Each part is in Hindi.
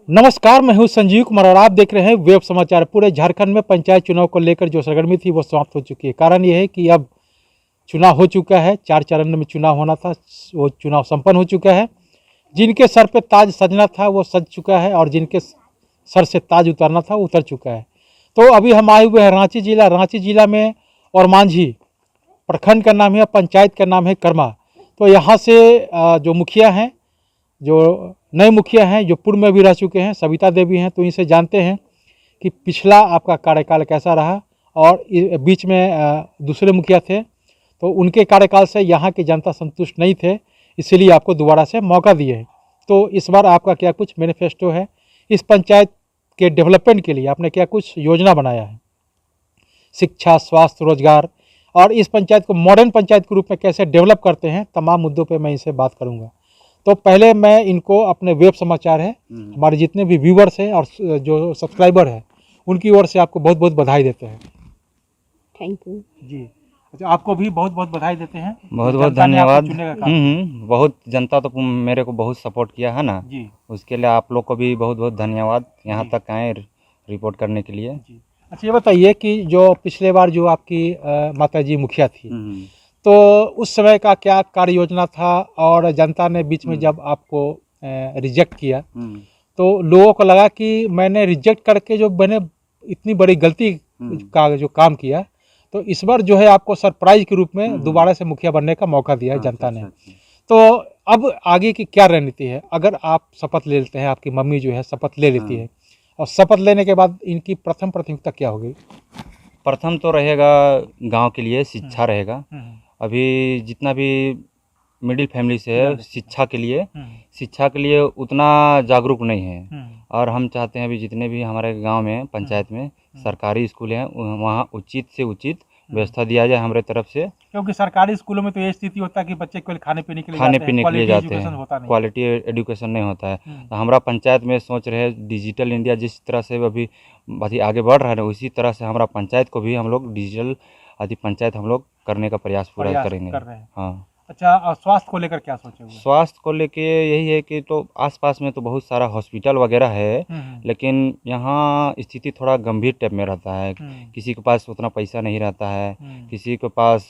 नमस्कार, मैं हूं संजीव कुमार और आप देख रहे हैं वेब समाचार। पूरे झारखंड में पंचायत चुनाव को लेकर जो सरगर्मी थी वो समाप्त हो चुकी है। कारण ये है कि अब चुनाव हो चुका है, 4 चरण में चुनाव होना था, वो चुनाव संपन्न हो चुका है। जिनके सर पे ताज सजना था वो सज चुका है और जिनके सर से ताज उतरना था वो उतर चुका है। तो अभी हम आए हुए हैं रांची जिला में, और मांझी प्रखंड का नाम है, पंचायत का नाम है कर्मा। तो यहाँ से जो मुखिया हैं, जो नए मुखिया हैं, जो पूर्व में भी रह चुके हैं, सविता देवी हैं, तो इनसे जानते हैं कि पिछला आपका कार्यकाल कैसा रहा। और बीच में दूसरे मुखिया थे, तो उनके कार्यकाल से यहाँ की जनता संतुष्ट नहीं थे, इसीलिए आपको दोबारा से मौका दिए हैं। तो इस बार आपका क्या कुछ मैनिफेस्टो है, इस पंचायत के डेवलपमेंट के लिए आपने क्या कुछ योजना बनाया है? शिक्षा, स्वास्थ्य, रोजगार, और इस पंचायत को मॉडर्न पंचायत के रूप में कैसे डेवलप करते हैं, तमाम मुद्दों पर मैं इनसे बात करूँगा। तो पहले मैं इनको अपने वेब समाचार है, हमारे जितने भी व्यूवर्स हैं और जो सब्सक्राइबर हैं, उनकी ओर से आपको बहुत बहुत बधाई देते हैं। थैंक यू जी। अच्छा, आपको भी बहुत बहुत बधाई देते हैं। बहुत बहुत धन्यवाद। बहुत जनता तो मेरे को बहुत सपोर्ट किया है ना जी, उसके लिए आप लोग को भी बहुत बहुत धन्यवाद। यहाँ तक आए रिपोर्ट करने के लिए। जी। अच्छा, ये बताइए कि जो पिछले बार जो आपकी माताजी मुखिया थी, तो उस समय का क्या कार्य योजना था, और जनता ने बीच में जब आपको रिजेक्ट किया तो लोगों को लगा कि मैंने रिजेक्ट करके जो मैंने इतनी बड़ी गलती का जो काम किया, तो इस बार जो है आपको सरप्राइज के रूप में दोबारा से मुखिया बनने का मौका दिया है जनता ने। तो अब आगे की क्या रणनीति है? अगर आप शपथ ले लेते हैं, आपकी मम्मी जो है शपथ ले लेती है, और शपथ लेने के बाद इनकी प्रथम प्राथमिकता क्या होगी? प्रथम तो रहेगा गांव के लिए शिक्षा रहेगा। अभी जितना भी मिडिल फैमिली से है शिक्षा के लिए उतना जागरूक नहीं है। और हम चाहते हैं अभी जितने भी हमारे गांव में पंचायत में सरकारी स्कूल हैं वहाँ उचित से उचित व्यवस्था दिया जाए हमारे तरफ से। क्योंकि सरकारी स्कूलों में तो ये स्थिति होता है कि बच्चे केवल खाने पीने के लिए जाते हैं, क्वालिटी एजुकेशन नहीं होता है। तो हमारा पंचायत में सोच रहे हैं डिजिटल इंडिया जिस तरह से अभी आगे बढ़ रहा है उसी तरह से हमारा पंचायत को भी हम लोग डिजिटल आदि पंचायत हम लोग करने का प्रयास पूरा करेंगे। हाँ। अच्छा, और स्वास्थ्य को लेकर क्या सोचे हुए? स्वास्थ्य को लेके यही है कि तो आसपास में तो बहुत सारा हॉस्पिटल वगैरह है, लेकिन यहाँ स्थिति थोड़ा गंभीर टाइप में रहता है। किसी के पास उतना पैसा नहीं रहता है, किसी के पास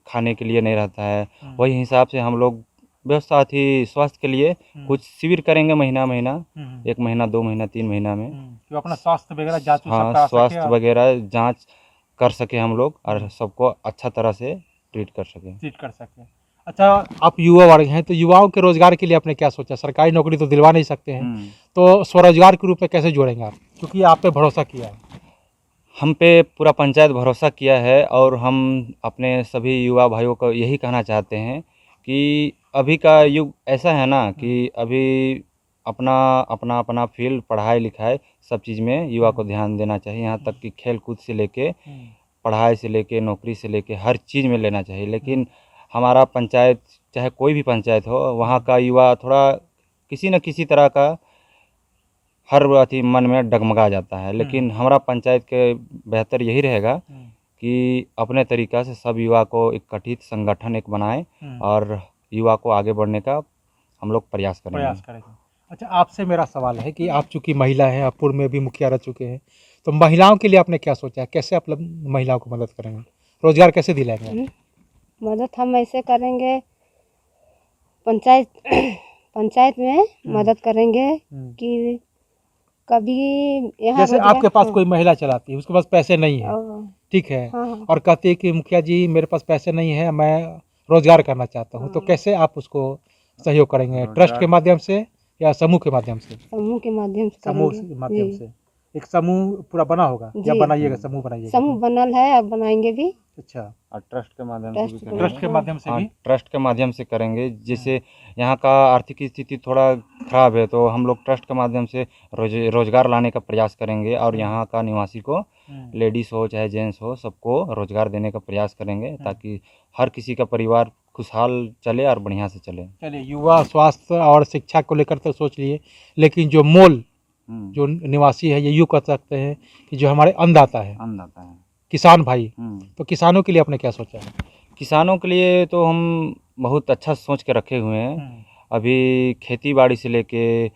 खाने के लिए नहीं रहता है। वही हिसाब से हम लोग व्यवस्था थी स्वास्थ्य के लिए कुछ शिविर करेंगे महीना 1 महीना 2 महीना 3 महीना में, तो अपना स्वास्थ्य वगैरह जांच, हाँ स्वास्थ्य वगैरह जाँच कर सके हम लोग और सबको अच्छा तरह से ट्रीट कर सके। अच्छा, आप युवा वर्ग हैं, तो युवाओं के रोजगार के लिए आपने क्या सोचा? सरकारी नौकरी तो दिलवा नहीं सकते हैं, तो स्वरोजगार के रूप में कैसे जोड़ेंगे आप, क्योंकि आप पे भरोसा किया है? हम पे पूरा पंचायत भरोसा किया है और हम अपने सभी युवा भाइयों को यही कहना चाहते हैं कि अभी का युग ऐसा है ना कि अभी अपना फील्ड पढ़ाई लिखाई सब चीज़ में युवा को ध्यान देना चाहिए। यहाँ तक कि खेल कूद से लेके पढ़ाई से लेके नौकरी से लेके हर चीज़ में लेना चाहिए। लेकिन हमारा पंचायत चाहे कोई भी पंचायत हो वहाँ का युवा थोड़ा किसी न किसी तरह का हर मन में डगमगा जाता है। लेकिन हमारा पंचायत के बेहतर यही रहेगा कि अपने तरीक़ा से सब युवा को एक गठित संगठन एक बनाएं और युवा को आगे बढ़ने का हम लोग प्रयास करेंगे। अच्छा, आपसे मेरा सवाल है कि आप चूँकि महिला हैं, आप पूर्व में भी मुखिया रह चुके हैं, तो महिलाओं के लिए आपने क्या सोचा है? कैसे आप महिलाओं को मदद करेंगे, रोजगार कैसे दिलाएंगे? मदद हम ऐसे करेंगे, पंचायत में मदद करेंगे कि कभी यहाँ जैसे आपके पास कोई महिला चलाती है, उसके पास पैसे नहीं है, ठीक है, और कहती है कि मुखिया जी मेरे पास पैसे नहीं है, मैं रोजगार करना चाहता हूँ, तो कैसे आप उसको सहयोग करेंगे? ट्रस्ट के माध्यम से या समूह के माध्यम से? समूह के माध्यम से एक समूह पूरा बना होगा या बनाइएगा? समूह बनाइएगा? समूह बनल है, अब बनाएंगे भी। अच्छा, और ट्रस्ट के माध्यम ट्रस्ट के माध्यम से करेंगे। जैसे यहाँ का आर्थिक स्थिति थोड़ा खराब है तो हम लोग ट्रस्ट के माध्यम से रोजगार लाने का प्रयास करेंगे और यहाँ का निवासी को लेडीज हो चाहे जेंट्स हो सबको रोजगार देने का प्रयास करेंगे ताकि हर किसी का परिवार खुशहाल चले और बढ़िया से चले। युवा स्वास्थ्य और शिक्षा को लेकर तो सोच लिए, लेकिन जो मूल जो निवासी है, ये यूँ कह सकते हैं कि जो हमारे अन्नदाता है किसान भाई, तो किसानों के लिए आपने क्या सोचा है? किसानों के लिए तो हम बहुत अच्छा सोच के रखे हुए हैं। अभी खेती बाड़ी से लेके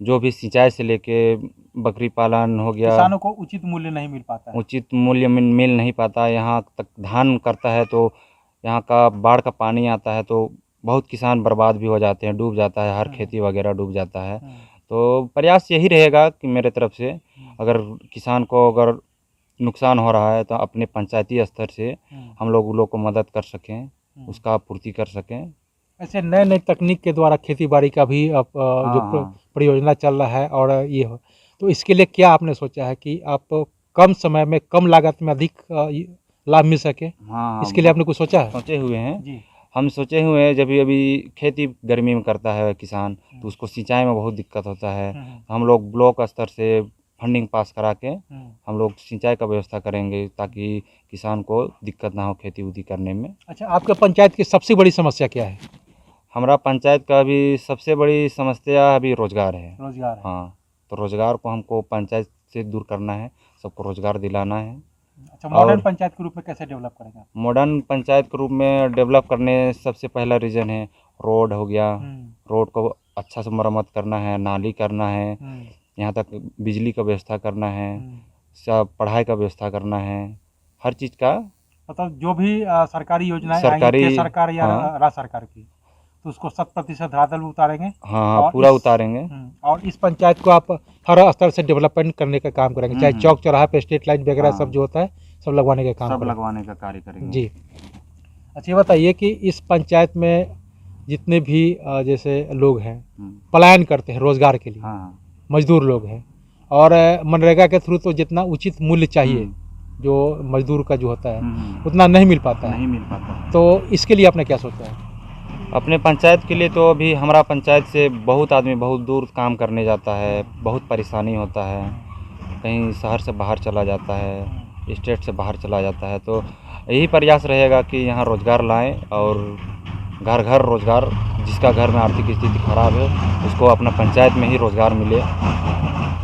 जो भी सिंचाई से लेके बकरी पालन हो गया, किसानों को उचित मूल्य नहीं मिल पाता है। उचित मूल्य मिल नहीं पाता। यहाँ तक धान करता है तो यहाँ का बाढ़ का पानी आता है तो बहुत किसान बर्बाद भी हो जाते हैं, डूब जाता है, हर खेती वगैरह डूब जाता है। तो प्रयास यही रहेगा कि मेरे तरफ से अगर किसान को अगर नुकसान हो रहा है तो अपने पंचायती स्तर से हम लोग को मदद कर सकें, उसका आपूर्ति कर सकें। ऐसे नए नए तकनीक के द्वारा खेती बाड़ी का भी अब जो परियोजना चल रहा है और ये हो, तो इसके लिए क्या आपने सोचा है कि आप कम समय में कम लागत में अधिक लाभ मिल सके? हाँ, इसके लिए आपने कुछ सोचा है? सोचे हुए हैं जी। हम सोचे हुए हैं। जब भी अभी खेती गर्मी में करता है किसान तो उसको सिंचाई में बहुत दिक्कत होता है। हम लोग ब्लॉक स्तर से फंडिंग पास करा के हम लोग सिंचाई का व्यवस्था करेंगे ताकि किसान को दिक्कत ना हो खेती उदी करने में। अच्छा, आपके पंचायत की सबसे बड़ी समस्या क्या है? हमारा पंचायत का अभी सबसे बड़ी समस्या अभी रोजगार है। रोजगार है। हाँ, तो रोजगार को हमको पंचायत से दूर करना है, सबको रोजगार दिलाना है। अच्छा, मॉडर्न पंचायत के रूप में कैसे डेवलप करेंगे? मॉडर्न पंचायत के रूप में डेवलप करने सबसे पहला रीजन है रोड हो गया। रोड को अच्छा से मरम्मत करना है, नाली करना है, यहाँ तक बिजली का व्यवस्था करना है, सब पढ़ाई का व्यवस्था करना है, हर चीज़ का। मतलब जो भी सरकारी योजनाएं सरकारी, आएंगी, सरकार या हाँ, राज्य सरकार की, तो उसको 100% धरातल में उतारेंगे। हाँ, पूरा उतारेंगे। और इस पंचायत को आप हर स्तर से डेवलपमेंट करने का काम करेंगे, चाहे चौक चौराहा पे स्ट्रीट लाइट वगैरह सब जो होता है सब लगवाने का काम सब लगवाने का कार्य करेंगे। जी। अच्छा, ये बताइए कि इस पंचायत में जितने भी जैसे लोग हैं पलायन करते हैं रोजगार के लिए, मजदूर लोग हैं, और मनरेगा के थ्रू तो जितना उचित मूल्य चाहिए जो मजदूर का जो होता है उतना नहीं मिल पाता है। तो इसके लिए आपने क्या सोचा है? अपने पंचायत के लिए तो अभी हमारा पंचायत से बहुत आदमी बहुत दूर काम करने जाता है, बहुत परेशानी होता है, कहीं शहर से बाहर चला जाता है, स्टेट से बाहर चला जाता है। तो यही प्रयास रहेगा कि यहाँ रोज़गार लाएं और घर घर रोज़गार, जिसका घर में आर्थिक स्थिति खराब है उसको अपना पंचायत में ही रोज़गार मिले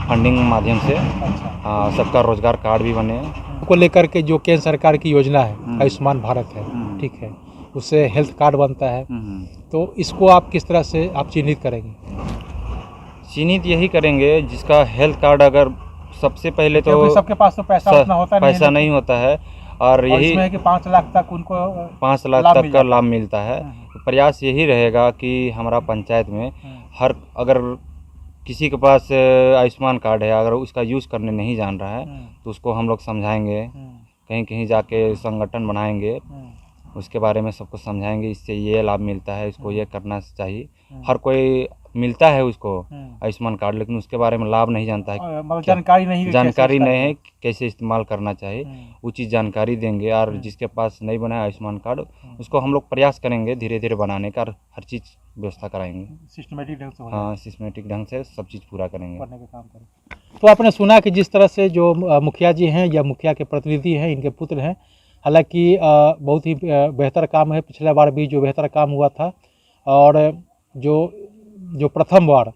फंडिंग माध्यम से। हाँ, सबका रोज़गार कार्ड भी बने। को लेकर के जो केंद्र सरकार की योजना है आयुष्मान भारत है, ठीक है, उससे हेल्थ कार्ड बनता है, तो इसको आप किस तरह से आप चिन्हित करेंगे? चिन्हित यही करेंगे जिसका हेल्थ कार्ड, अगर सबसे पहले तो सबके पास तो पैसा उतना होता पैसा नहीं होता है, और यही इसमें है कि 5 लाख तक उनको 5 लाख तक का लाभ मिलता है। तो प्रयास यही रहेगा कि हमारा पंचायत में हर, अगर किसी के पास आयुष्मान कार्ड है, अगर उसका यूज़ करने नहीं जान रहा है तो उसको हम लोग समझाएंगे, कहीं कहीं जाके संगठन बनाएंगे, उसके बारे में सबको समझाएंगे, इससे ये लाभ मिलता है, इसको ये करना चाहिए। हर कोई मिलता है उसको आयुष्मान कार्ड, लेकिन उसके बारे में लाभ नहीं जानता है, मतलब जानकारी नहीं है कैसे इस्तेमाल करना चाहिए, उचित जानकारी देंगे। और जिसके पास नहीं बना है आयुष्मान कार्ड उसको हम लोग प्रयास करेंगे धीरे धीरे बनाने का, हर चीज़ व्यवस्था कराएंगे सिस्टमेटिक ढंग से। हाँ, सिस्टमेटिक ढंग से सब चीज़ पूरा करेंगे। तो आपने सुना कि जिस तरह से जो मुखिया जी हैं या मुखिया के प्रतिनिधि हैं, इनके पुत्र हैं, हालांकि बहुत ही बेहतर काम है, पिछला बार भी जो बेहतर काम हुआ था, और जो प्रथम बार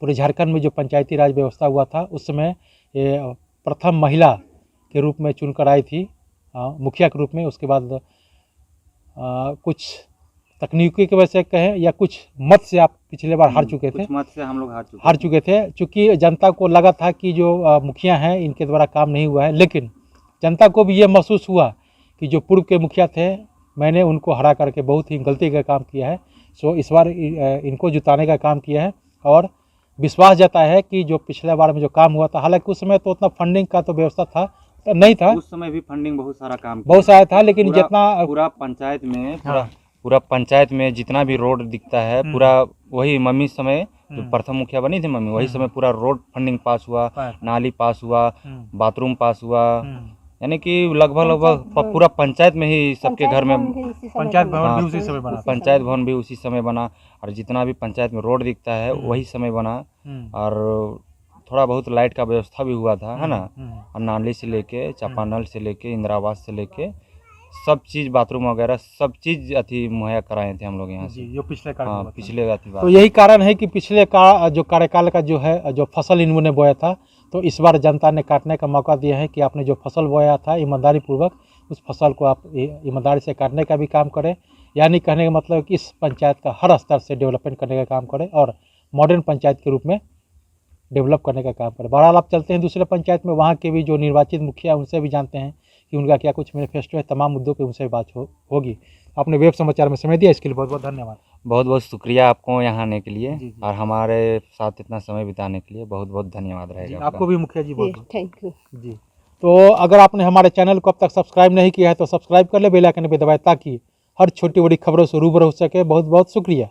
पूरे झारखंड में जो पंचायती राज व्यवस्था हुआ था उस समय ये प्रथम महिला के रूप में चुनकर आई थी मुखिया के रूप में। उसके बाद कुछ तकनीकी की वजह से कहें या कुछ मत से आप पिछले बार हार चुके थे, कुछ मत से हम लोग हार चुके थे, चूँकि जनता को लगा था कि जो मुखिया हैं इनके द्वारा काम नहीं हुआ है, लेकिन जनता को भी ये महसूस हुआ कि जो पूर्व के मुखिया थे मैंने उनको हरा करके बहुत ही गलती का काम किया है। सो इस बार इनको जुटाने का काम किया है, और विश्वास जाता है कि जो पिछले बार में जो काम हुआ था, हालांकि उस समय तो उतना फंडिंग का तो व्यवस्था था नहीं था, उस समय भी फंडिंग बहुत सारा काम बहुत सारा था, लेकिन जितना पूरा पंचायत में पूरा पंचायत में जितना भी रोड दिखता है पूरा वही मम्मी समय जो प्रथम मुखिया बनी थी मम्मी, वही समय पूरा रोड फंडिंग पास हुआ, नाली पास हुआ, बाथरूम पास हुआ, यानी कि लगभग पूरा पंचायत में ही सबके घर में पंचायत भवन भी उसी समय बना, पंचायत भवन भी उसी समय बना, और जितना भी पंचायत में रोड दिखता है वही समय बना, और थोड़ा बहुत लाइट का व्यवस्था भी हुआ था, है ना, और नाली से लेके चापानल से लेके इंदिरा आवास से लेके सब चीज़, बाथरूम वगैरह सब चीज़ अथी मुहैया कराए थे हम लोग यहाँ से, जो पिछले पिछले तो यही कारण है कि पिछले का जो कार्यकाल का जो है जो फसल इन्होंने बोया था, तो इस बार जनता ने काटने का मौका दिया है कि आपने जो फसल बोया था ईमानदारी पूर्वक उस फसल को आप ईमानदारी से काटने का भी काम करें। यानी कहने का मतलब कि इस पंचायत का हर स्तर से डेवलपमेंट करने का काम करें और मॉडर्न पंचायत के रूप में डेवलप करने का काम करें। बहरहाल आप चलते हैं दूसरे पंचायत में, वहाँ के भी जो निर्वाचित मुखिया उनसे भी जानते हैं कि उनका क्या कुछ मैनिफेस्टो है, तमाम मुद्दों पे उनसे बात होगी। आपने वेब समाचार में समय दिया, इसके लिए बहुत बहुत धन्यवाद। बहुत बहुत शुक्रिया आपको यहाँ आने के लिए जी, जी। और हमारे साथ इतना समय बिताने के लिए बहुत बहुत धन्यवाद रहेगा आपका। आपको भी मुखिया जी बहुत बहुत थैंक यू। जी। तो अगर आपने हमारे चैनल को अब तक सब्सक्राइब नहीं किया है तो सब्सक्राइब कर ले, बेल आइकन पे दबाएं ताकि हर छोटी बड़ी खबरों से रूबरू हो सके। बहुत बहुत शुक्रिया।